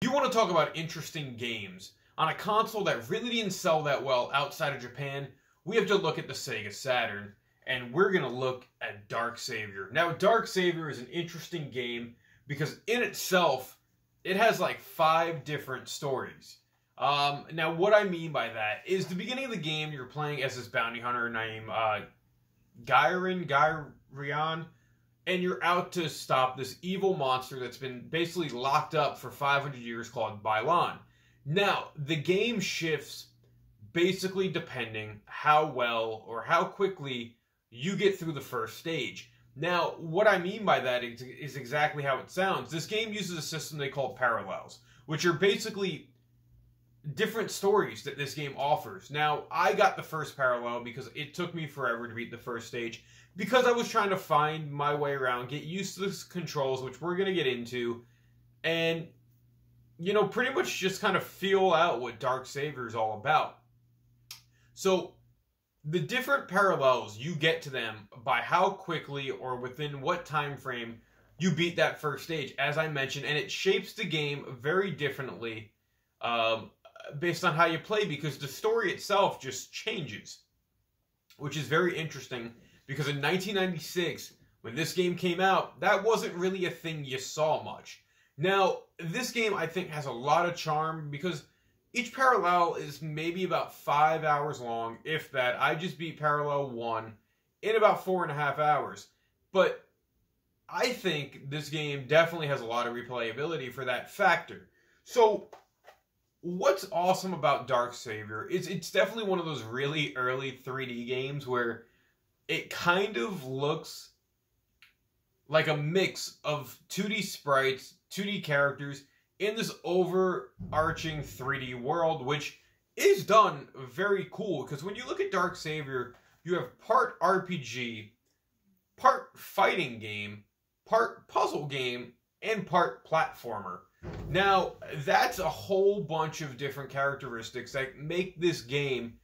You want to talk about interesting games on a console that really didn't sell that well outside of Japan? We have to look at the Sega Saturn, and we're going to look at Dark Savior. Now, Dark Savior is an interesting game because in itself, it has like 5 different stories. Now, what I mean by that is the beginning of the game, you're playing as this bounty hunter named Garian, and you're out to stop this evil monster that's been basically locked up for 500 years called Bailan. Now, the game shifts basically depending how well or how quickly you get through the first stage. Now, what I mean by that is exactly how it sounds. This game uses a system they call parallels, which are basically different stories that this game offers. Now, I got the first parallel because it took me forever to beat the first stage because I was trying to find my way around, get used to the controls, which we're going to get into, and, you know, pretty much just kind of feel out what Dark Savior is all about. So, the different parallels, you get to them by how quickly or within what time frame you beat that first stage, as I mentioned, and it shapes the game very differently based on how you play, because the story itself just changes, which is very interesting, because in 1996, when this game came out, that wasn't really a thing you saw much. Now, this game, I think, has a lot of charm, because each parallel is maybe about 5 hours long, if that. I just beat Parallel 1 in about 4.5 hours. But I think this game definitely has a lot of replayability for that factor. So, what's awesome about Dark Savior is it's definitely one of those really early 3D games where it kind of looks like a mix of 2D sprites, 2D characters, in this overarching 3D world, which is done very cool, because when you look at Dark Savior, you have part RPG, part fighting game, part puzzle game, and part platformer. Now, that's a whole bunch of different characteristics that make this game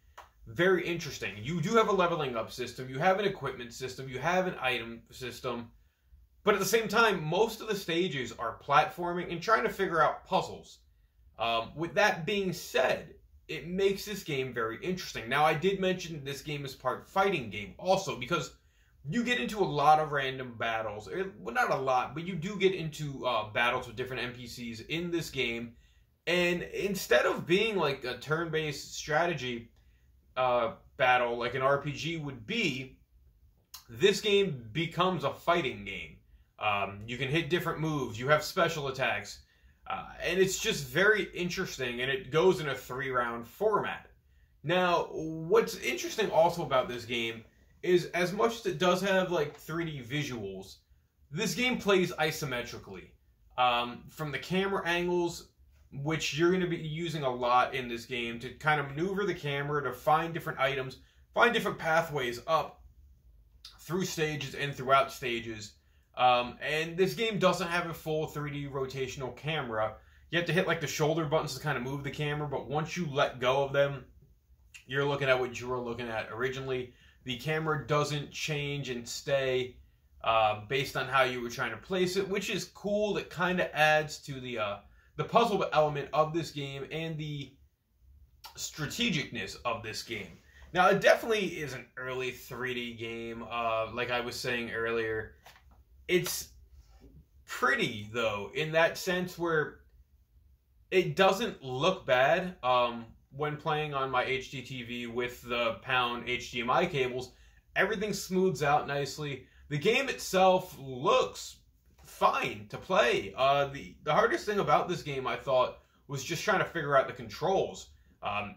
very interesting. You do have a leveling up system, you have an equipment system, you have an item system, but at the same time, most of the stages are platforming and trying to figure out puzzles. With that being said, it makes this game very interesting. Now, I did mention this game is part fighting game also, because you get into a lot of random battles. Well, not a lot, but you do get into battles with different NPCs in this game. And instead of being like a turn-based strategy battle like an RPG would be, this game becomes a fighting game. You can hit different moves, you have special attacks, and it's just very interesting, and it goes in a 3-round format. Now, what's interesting also about this game is, as much as it does have like 3D visuals, this game plays isometrically. From the camera angles, which you're going to be using a lot in this game to kind of maneuver the camera to find different items, find different pathways up through stages and throughout stages. And this game doesn't have a full 3D rotational camera. You have to hit like the shoulder buttons to kind of move the camera, but once you let go of them, you're looking at what you were looking at originally. The camera doesn't change and stay based on how you were trying to place it, which is cool. It kind of adds to the puzzle element of this game and the strategicness of this game. Now, it definitely is an early 3D game, like I was saying earlier. It's pretty, though, in that sense where it doesn't look bad when playing on my HD TV with the pound HDMI cables. Everything smooths out nicely. The game itself looks fine to play. The hardest thing about this game, I thought, was just trying to figure out the controls.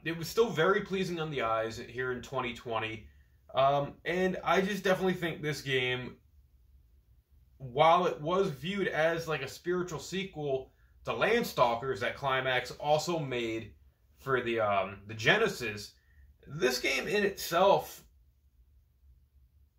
It was still very pleasing on the eyes here in 2020. And I just definitely think this game, while it was viewed as like a spiritual sequel to Landstalkers that Climax also made for the Genesis, this game in itself,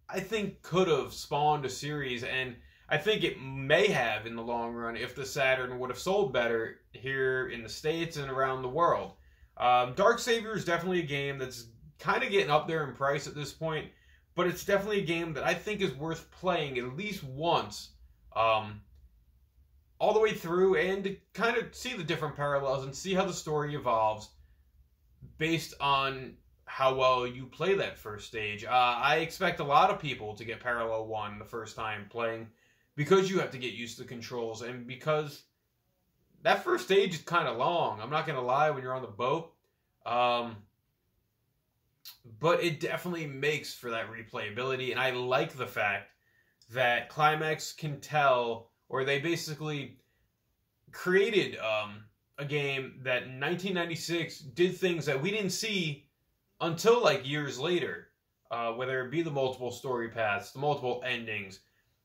I think, could have spawned a series, and I think it may have in the long run if the Saturn would have sold better here in the States and around the world. Dark Savior is definitely a game that's kind of getting up there in price at this point, but it's definitely a game that I think is worth playing at least once all the way through and to kind of see the different parallels and see how the story evolves based on how well you play that first stage. I expect a lot of people to get Parallel 1 the first time playing because you have to get used to the controls and because that first stage is kind of long. I'm not going to lie when you're on the boat. But it definitely makes for that replayability, and I like the fact that Climax can tell, or they basically created a game that in 1996 did things that we didn't see until like years later, whether it be the multiple story paths, the multiple endings,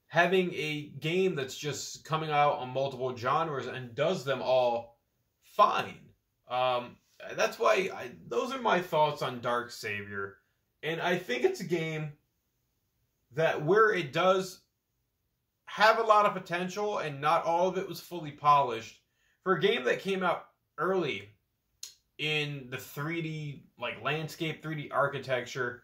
having a game that's just coming out on multiple genres and does them all fine. That's why those are my thoughts on Dark Savior. And I think it's a game that where it does have a lot of potential and not all of it was fully polished, for a game that came out early in the 3D like landscape, 3D architecture,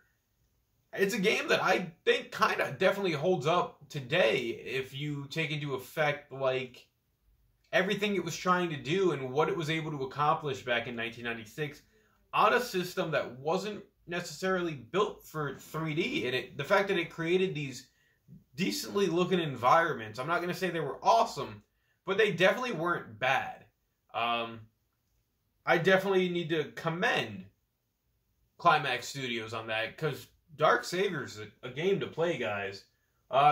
it's a game that I think kind of definitely holds up today if you take into effect like everything it was trying to do and what it was able to accomplish back in 1996 on a system that wasn't necessarily built for 3D. And the fact that it created these decently looking environments, I'm not going to say they were awesome, but they definitely weren't bad. I definitely need to commend Climax Studios on that, because Dark Savior is a game to play, guys.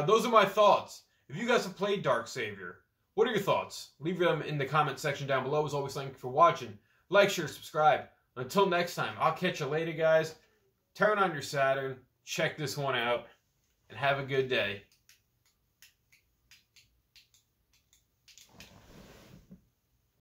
Those are my thoughts. If you guys have played Dark Savior, what are your thoughts? Leave them in the comment section down below. As always, thank you for watching. Like, share, subscribe. Until next time, I'll catch you later, guys. Turn on your Saturn, check this one out, and have a good day.